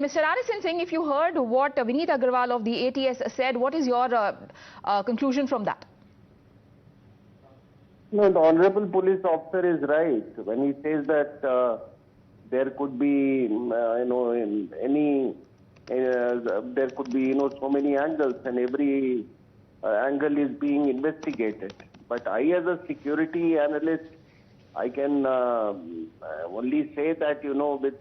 Mr. RSN Singh, if you heard what Vineet Agarwal of the ATS said, what is your conclusion from that? No, the Honorable Police Officer is right when he says that there could be, there could be, so many angles, and every angle is being investigated. But I, as a security analyst, I can only say that, with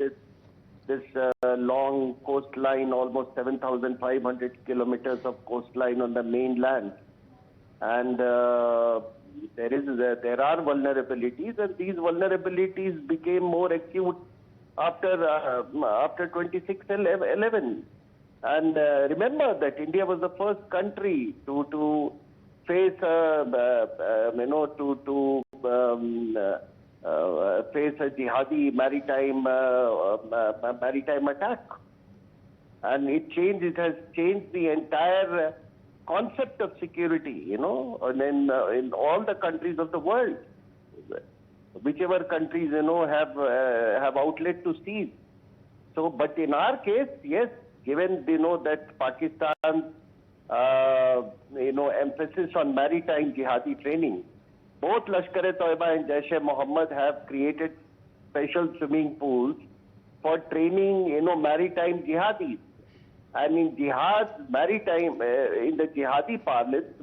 this long coastline, almost 7,500 kilometers of coastline on the mainland, and there are vulnerabilities, and these vulnerabilities became more acute after 26/11. And remember that India was the first country to face face a jihadi maritime attack, and it has changed the entire concept of security, and in all the countries of the world, whichever countries have outlet to seize. So, but in our case, yes, given that Pakistan's emphasis on maritime jihadi training, both Lashkar-e-Toiba and Jaish-e-Mohammed have created special swimming pools for training, maritime jihadis. And in jihad, maritime, in the jihadi parlance,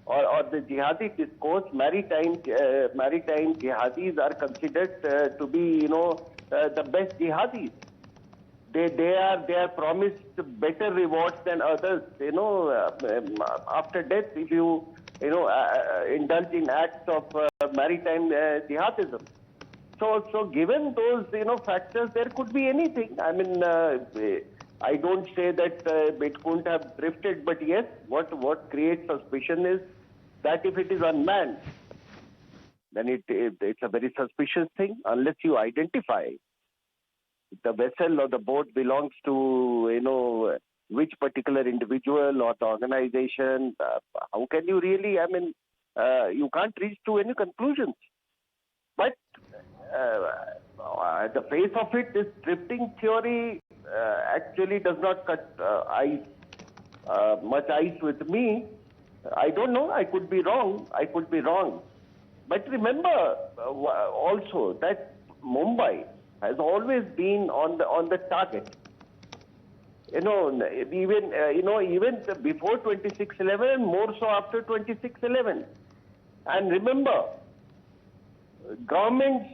or the jihadi discourse, maritime jihadis are considered to be, the best jihadis. They are promised better rewards than others, after death, if you indulge in acts of maritime jihadism. So given those factors, there could be anything. I mean, I don't say that it couldn't have drifted, but yes, what creates suspicion is that if it is unmanned, then it's a very suspicious thing unless you identify the vessel or the boat belongs to which particular individual or the organization. How can you really? I mean, you can't reach to any conclusions. But at the face of it, this drifting theory actually does not cut much ice with me. I don't know. I could be wrong. But remember also that Mumbai has always been on the target. Even before 26/11, more so after 26/11. And remember, governments,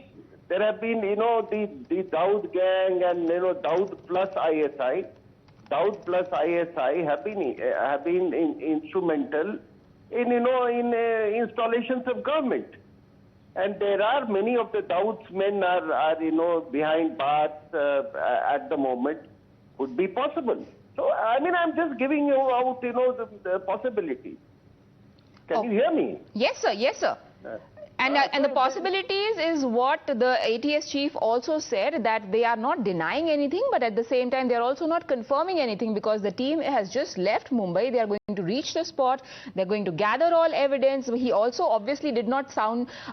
there have been, the Daud gang and, Daud plus ISI. Daud plus ISI have been instrumental in, installations of government. And there are many of the Daud's men are behind bars at the moment. Could be possible. So, I mean, I'm just giving you out, the possibilities. Can you hear me? Yes, sir. Yes, sir. And the possibilities is what the ATS chief also said, that they are not denying anything, but at the same time they are also not confirming anything, because the team has just left Mumbai. They are going to reach the spot. They are going to gather all evidence. He also obviously did not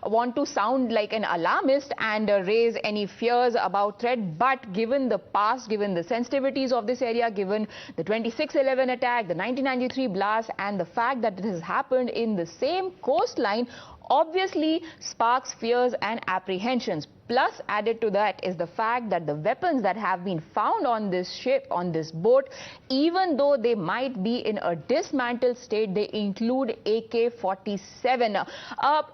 want to sound like an alarmist and raise any fears about threat. But given the past, given the sensitivities of this area, given the 26/11 attack, the 1993 blast, and the fact that it has happened in the same coastline, obviously sparks fears and apprehensions. Plus, added to that is the fact that the weapons that have been found on this ship, on this boat, even though they might be in a dismantled state, they include AK-47.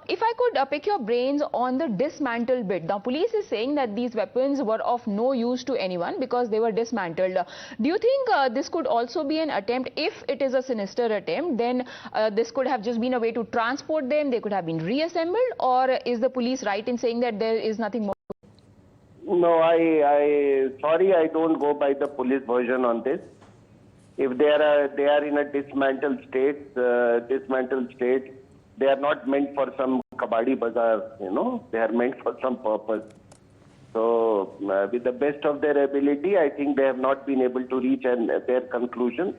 If I could pick your brains on the dismantled bit. Now, police is saying that these weapons were of no use to anyone because they were dismantled. Do you think this could also be an attempt? If it is a sinister attempt, then this could have just been a way to transport them. They could have been reassembled, or is the police right in saying that there is nothing more? No, sorry, I don't go by the police version on this. If they are in a dismantled state, they are not meant for some kabadi bazaar, they are meant for some purpose. So, with the best of their ability, I think they have not been able to reach their conclusion.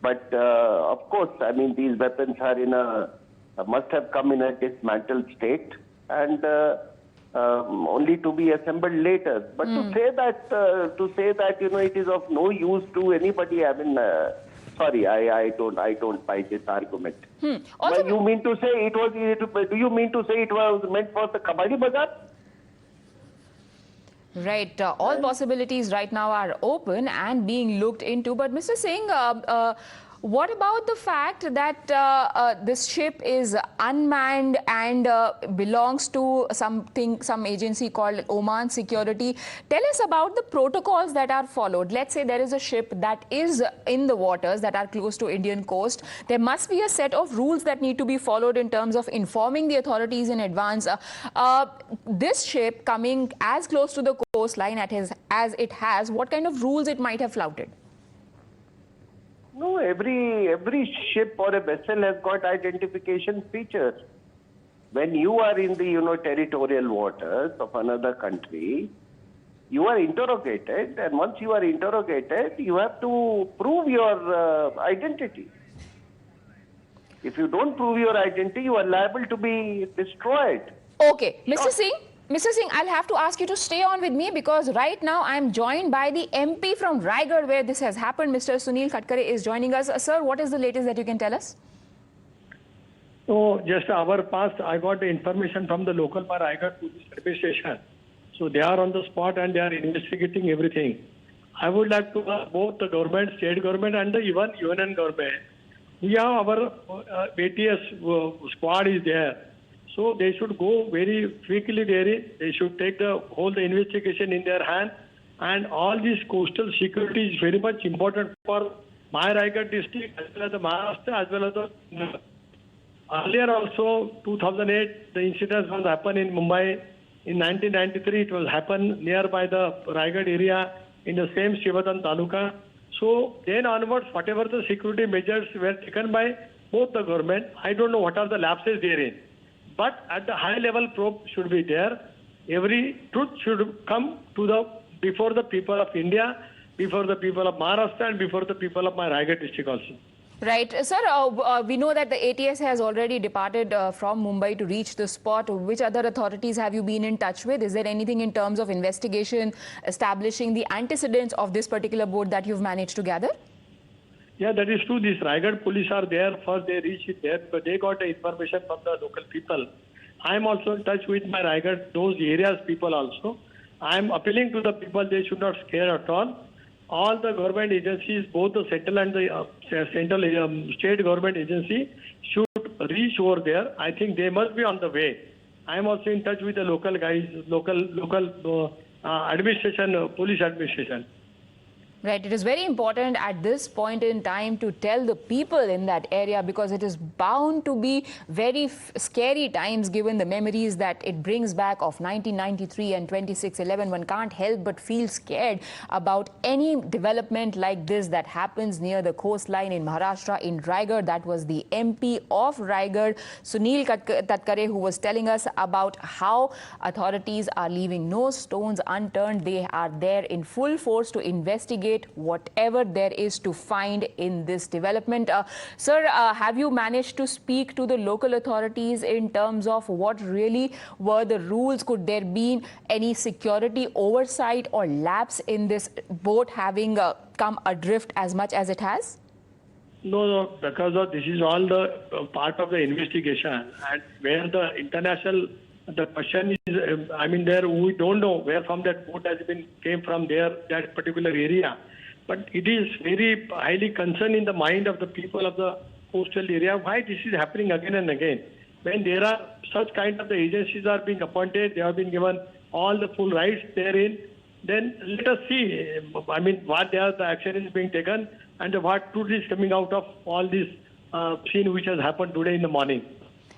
But of course, I mean, these weapons are must have come in a dismantled state, and only to be assembled later. But to say that it is of no use to anybody, I mean, sorry, I don't buy this argument. Also, do you mean to say it was meant for the Kabadi Bazaar? Right. All possibilities right now are open and being looked into. But Mr. Singh, what about the fact that this ship is unmanned and belongs to some agency called Oman Security? Tell us about the protocols that are followed. Let's say there is a ship that is in the waters that are close to Indian coast. There must be a set of rules that need to be followed in terms of informing the authorities in advance. This ship coming as close to the coastline as it has, what kind of rules it might have flouted? No, every ship or a vessel has got identification features. When you are in the territorial waters of another country, you are interrogated, and once you are interrogated, you have to prove your identity. If you don't prove your identity, you are liable to be destroyed. Okay, Mr. Singh, I'll have to ask you to stay on with me because right now I'm joined by the MP from Raigad where this has happened. Mr. Sunil Khatkare is joining us. Sir, what is the latest that you can tell us? So just hour past, I got the information from the local Raigad police service station. So they are on the spot and they are investigating everything. I would like to ask both the government, state government and the even union government. We have our ATS squad is there. So they should go very quickly there. They should take the whole investigation in their hand. And all this coastal security is very much important for my Raigad district as well as the Maharasthra as well as the... Earlier also, 2008, the incident was happened in Mumbai. In 1993, it was happened nearby the Raigad area in the same Shivatan Taluka. So then onwards, whatever the security measures were taken by both the government, I don't know what are the lapses therein. But at the high level probe should be there. Every truth should come to before the people of India, before the people of Maharashtra and before the people of my Raigad district also. Right. Sir, we know that the ATS has already departed from Mumbai to reach the spot. Which other authorities have you been in touch with? Is there anything in terms of investigation, establishing the antecedents of this particular boat that you've managed to gather? Yeah, that is true. These Raigad police are there. First they reach it there, but they got the information from the local people. I am also in touch with my Raigad, those areas people also. I am appealing to the people, they should not scare at all. All the government agencies, both the central and the state government agency should reach over there. I think they must be on the way. I am also in touch with the local guys, local administration, police administration. Right. It is very important at this point in time to tell the people in that area because it is bound to be very scary times given the memories that it brings back of 1993 and 26/11. One can't help but feel scared about any development like this that happens near the coastline in Maharashtra in Raigad. That was the MP of Raigad, Sunil Khatkare, who was telling us about how authorities are leaving no stones unturned. They are there in full force to investigate whatever there is to find in this development. Sir, have you managed to speak to the local authorities in terms of what really were the rules? Could there be any security oversight or lapse in this boat having come adrift as much as it has? No, because this is all the part of the investigation and where the international, the question is, there we don't know where from that boat has came from there, that particular area. But it is very highly concerned in the mind of the people of the coastal area why this is happening again and again. When there are such kind of the agencies are being appointed, they have been given all the full rights therein, then let us see, what the action is being taken and what truth is coming out of all this scene which has happened today in the morning.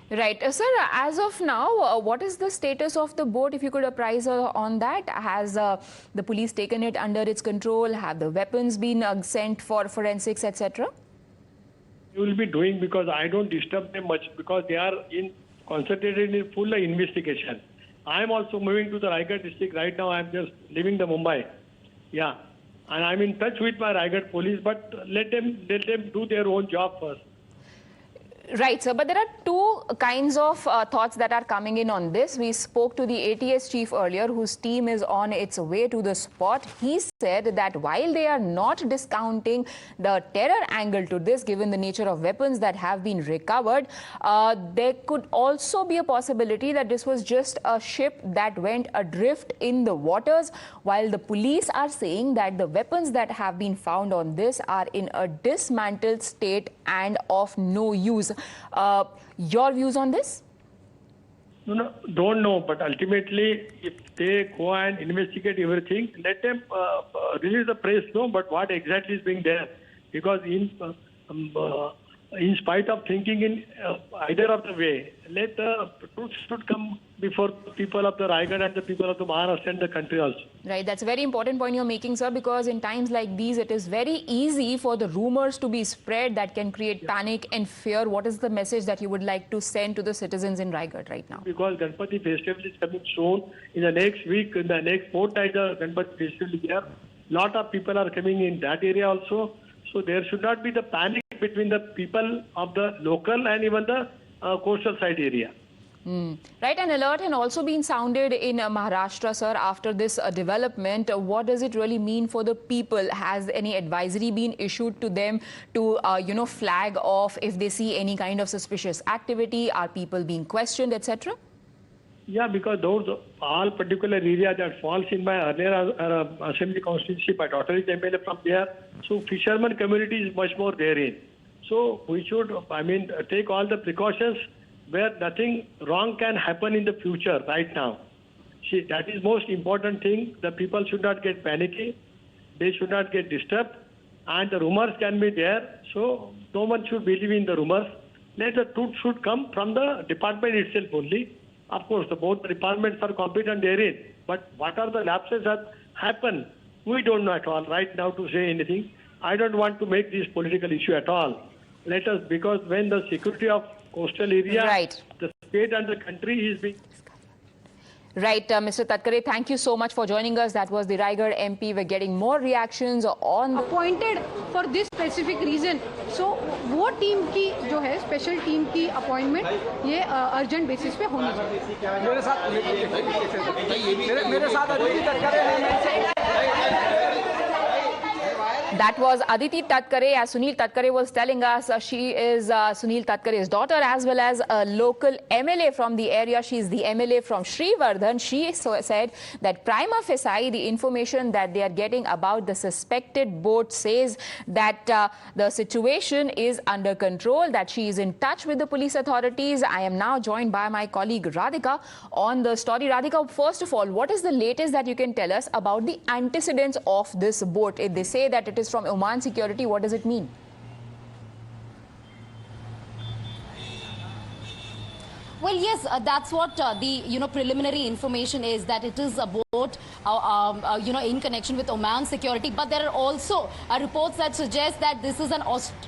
Right. Sir, as of now, what is the status of the boat? If you could apprise on that. Has the police taken it under its control? Have the weapons been sent for forensics, etc.? You will be doing because I don't disturb them much because they are concentrated in full investigation. I am also moving to the Raigad district right now. I am just leaving the Mumbai. Yeah. And I am in touch with my Raigad police, but let them do their own job first. Right, sir. But there are two kinds of thoughts that are coming in on this. We spoke to the ATS chief earlier, whose team is on its way to the spot. He said that while they are not discounting the terror angle to this, given the nature of weapons that have been recovered, there could also be a possibility that this was just a ship that went adrift in the waters, while the police are saying that the weapons that have been found on this are in a dismantled state and of no use. Your views on this? No, don't know. But ultimately, if they go and investigate everything, let them release the press know. But what exactly is being there? Because in spite of thinking in either of the way, let the truth should come before people of the Raigad and the people of the Maharashtra and the country also. Right, that's a very important point you're making, sir, because in times like these, it is very easy for the rumors to be spread that can create panic and fear. What is the message that you would like to send to the citizens in Raigad right now? Because Ganpati festival is coming soon. In the next week, in the next fortnight, the Ganpati festival is there. Lot of people are coming in that area also. So there should not be the panic between the people of the local and even the coastal side area. Right, an alert had also been sounded in Maharashtra, sir, after this development. What does it really mean for the people? Has any advisory been issued to them to, flag off if they see any kind of suspicious activity? Are people being questioned, etc.? Yeah, because those all particular area that falls in my earlier assembly constituency, my daughter is MLA from there. So fisherman community is much more therein. So we should, take all the precautions where nothing wrong can happen in the future right now. See, that is most important thing. The people should not get panicky. They should not get disturbed. And the rumors can be there. So no one should believe in the rumors. Let the truth should come from the department itself only. Of course, both departments are competent therein. But what are the lapses that happen? We don't know at all right now to say anything. I don't want to make this political issue at all. Let us, because when the security of coastal area, the state and the country is being... Right, Mr. Tatkare, thank you so much for joining us. That was the Raigad MP. We're getting more reactions on... Appointed for this specific reason. So, वो team की जो है special team की appointment ये urgent basis पे होनी चाहिए. मेरे साथ अदिति तटकरे हैं. That was Aditi Tatkare. As Sunil Tatkare was telling us, she is Sunil Tatkare's daughter as well as a local MLA from the area. She is the MLA from Srivardhan. She said that prima facie, the information that they are getting about the suspected boat says that the situation is under control, that she is in touch with the police authorities. I am now joined by my colleague Radhika on the story. Radhika, first of all, what is the latest that you can tell us about the antecedents of this boat? If they say that it is from Oman Security, what does it mean? Well, yes, that's what the preliminary information is, that it is a boat in connection with Oman Security. But there are also reports that suggest that this is an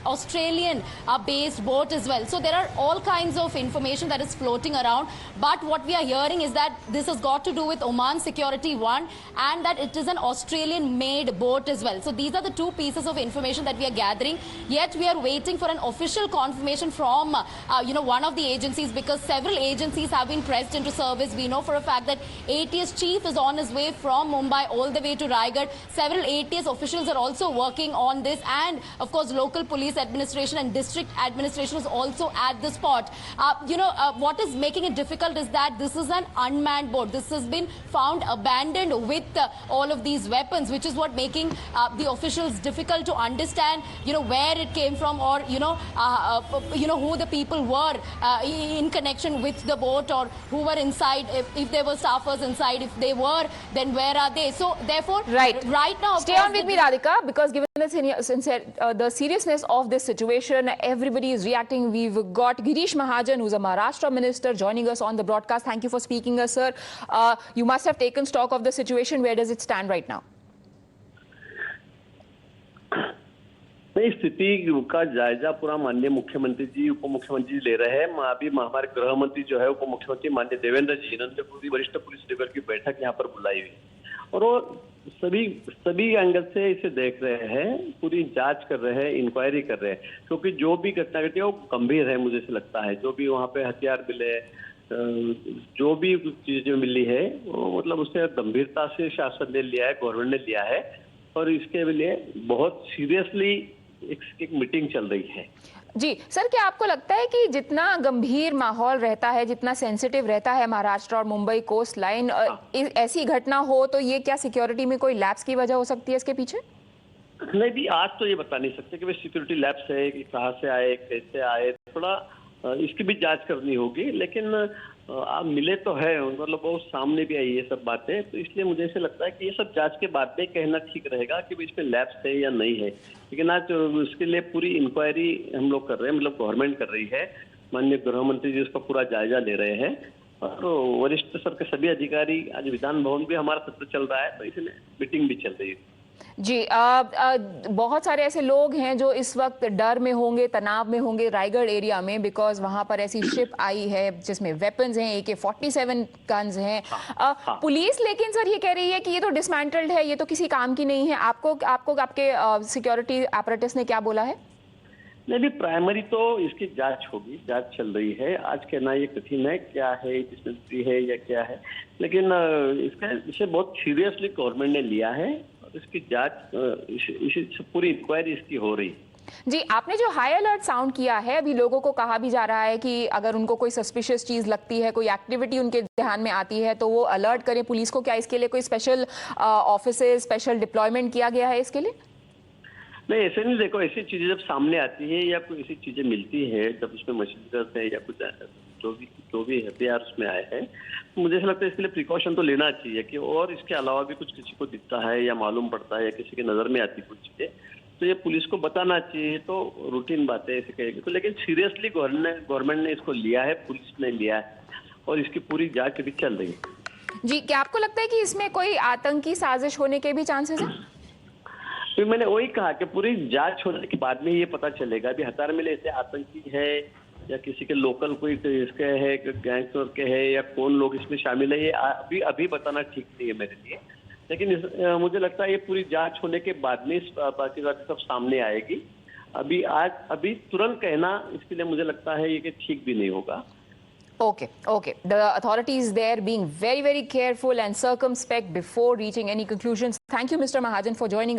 Australian based boat as well. So there are all kinds of information that is floating around. But what we are hearing is that this has got to do with Oman Security 1 and that it is an Australian made boat as well. So these are the two pieces of information that we are gathering. Yet we are waiting for an official confirmation from one of the agencies, because several agencies have been pressed into service. We know for a fact that ATS chief is on his way from Mumbai all the way to Raigad. Several ATS officials are also working on this, and of course local police administration and district administration is also at the spot. What is making it difficult is that this is an unmanned boat. This has been found abandoned with all of these weapons, which is what making the officials difficult to understand where it came from, or who the people were in connection with the boat, or who were inside, if there were staffers inside. If they were, then where are they? So therefore, right now, stay on with me, Radhika, because given the seriousness of this situation, everybody is reacting. We've got Girish Mahajan, who's a Maharashtra minister, joining us on the broadcast. Thank you for speaking, sir. You must have taken stock of the situation. Where does it stand right now? नहीं, स्थिति का जायजा पूरा माननीय मुख्यमंत्री जी, उप मुख्यमंत्री जी ले रहे हैं. अभी हमारे गृह मंत्री जो है, उप मुख्यमंत्री माननीय देवेंद्र जी, इन्होंने पूरी वरिष्ठ पुलिस लेवल की बैठक यहाँ पर बुलाई हुई, और वो सभी एंगल से इसे देख रहे हैं, पूरी जांच कर रहे हैं, इंक्वायरी कर रहे हैं, क्योंकि जो भी घटना घटी है वो गंभीर है। मुझे ऐसा लगता है जो भी वहाँ पे हथियार मिले, जो भी चीजें मिली है वो मतलब उससे गंभीरता से शासन ने लिया है, गवर्नमेंट ने लिया है, और इसके लिए बहुत सीरियसली एक मीटिंग चल रही है। जी सर, क्या आपको लगता है कि जितना गंभीर माहौल रहता है, जितना सेंसिटिव रहता है महाराष्ट्र और मुंबई कोस्ट लाइन, ऐसी घटना हो तो ये क्या सिक्योरिटी में कोई लैप्स की वजह हो सकती है इसके पीछे? नहीं भी आज तो ये बता नहीं सकते कि वे सिक्योरिटी लैप्स है कि कहाँ से आए, कैसे आए, थोड़ा इसकी भी जांच करनी होगी। लेकिन आप मिले तो है, मतलब बहुत सामने भी आई ये सब बातें, तो इसलिए मुझे ऐसे लगता है कि ये सब जांच के बाद में कहना ठीक रहेगा कि इसमें लैप्स है या नहीं है। लेकिन आज उसके लिए पूरी इंक्वायरी हम लोग कर रहे हैं, मतलब गवर्नमेंट कर रही है। माननीय गृह मंत्री जी उसका पूरा जायजा ले रहे हैं, और वरिष्ठ स्तर के सभी अधिकारी, आज विधान भवन भी हमारा सत्र चल रहा है, तो इसलिए मीटिंग भी चल रही है। जी बहुत सारे ऐसे लोग हैं जो इस वक्त डर में होंगे, तनाव में होंगे रायगढ़ एरिया में, बिकॉज वहां पर ऐसी शिप आई है जिसमें वेपन्स हैं, AK-47 गन्स हैं। पुलिस लेकिन सर ये कह रही है कि ये तो डिसमेंटल्ड है, ये तो किसी काम की नहीं है। आपको आपके सिक्योरिटी apparatus ने क्या बोला है? नहीं भी प्राइमरी तो इसकी जांच होगी, जांच चल रही है। आज कहना ये कठिन है क्या है, डिसमेंटरी है या क्या है, लेकिन इसे बहुत सीरियसली गवर्नमेंट ने लिया है, और इसकी जांच पूरी इंक्वायरी इसकी हो रही है। जी, आपने जो हाई अलर्ट साउंड किया है, अभी लोगों को कहा भी जा रहा है कि अगर उनको कोई सस्पिशियस चीज लगती है, कोई एक्टिविटी उनके ध्यान में आती है, तो वो अलर्ट करें पुलिस को। क्या इसके लिए कोई स्पेशल ऑफिसेज, स्पेशल डिप्लॉयमेंट किया गया है इसके लिए? नहीं, ऐसे नहीं। देखो, ऐसी चीजें जब सामने आती है या कोई ऐसी चीजें मिलती है, जब उसमें मशीन है या कुछ जो भी हथियार उसमें आए हैं, तो मुझे ऐसा लगता है इसके लिए प्रिकॉशन तो लेना चाहिए कि और इसके अलावा भी कुछ किसी को दिखता है या मालूम पड़ता है या किसी की नजर में आती कुछ चीजें, तो ये पुलिस को बताना चाहिए। तो रूटीन बातें ऐसे कहेगी तो, लेकिन सीरियसली गवर्नमेंट ने इसको लिया है, पुलिस ने लिया है, और इसकी पूरी जांच अभी चल रही है। जी, क्या आपको लगता है कि इसमें कोई आतंकी साजिश होने के भी चांसेस हैं? तो मैंने वही कहा कि पूरी जांच होने के बाद में ये पता चलेगा अभी हथियार मिले ऐसे आतंकी है या किसी के लोकल कोई इसके है, गैंगस्टर के है, या कौन लोग इसमें शामिल है, ये अभी बताना ठीक नहीं है मेरे लिए। लेकिन मुझे लगता है ये पूरी जांच होने के बाद में बाकी बातें सब सामने आएगी। अभी तुरंत कहना इसके लिए मुझे लगता है ये कि ठीक भी नहीं होगा। Okay. The authorities there being very, very careful and circumspect before reaching any conclusions. Thank you, Mr. Mahajan, for joining us.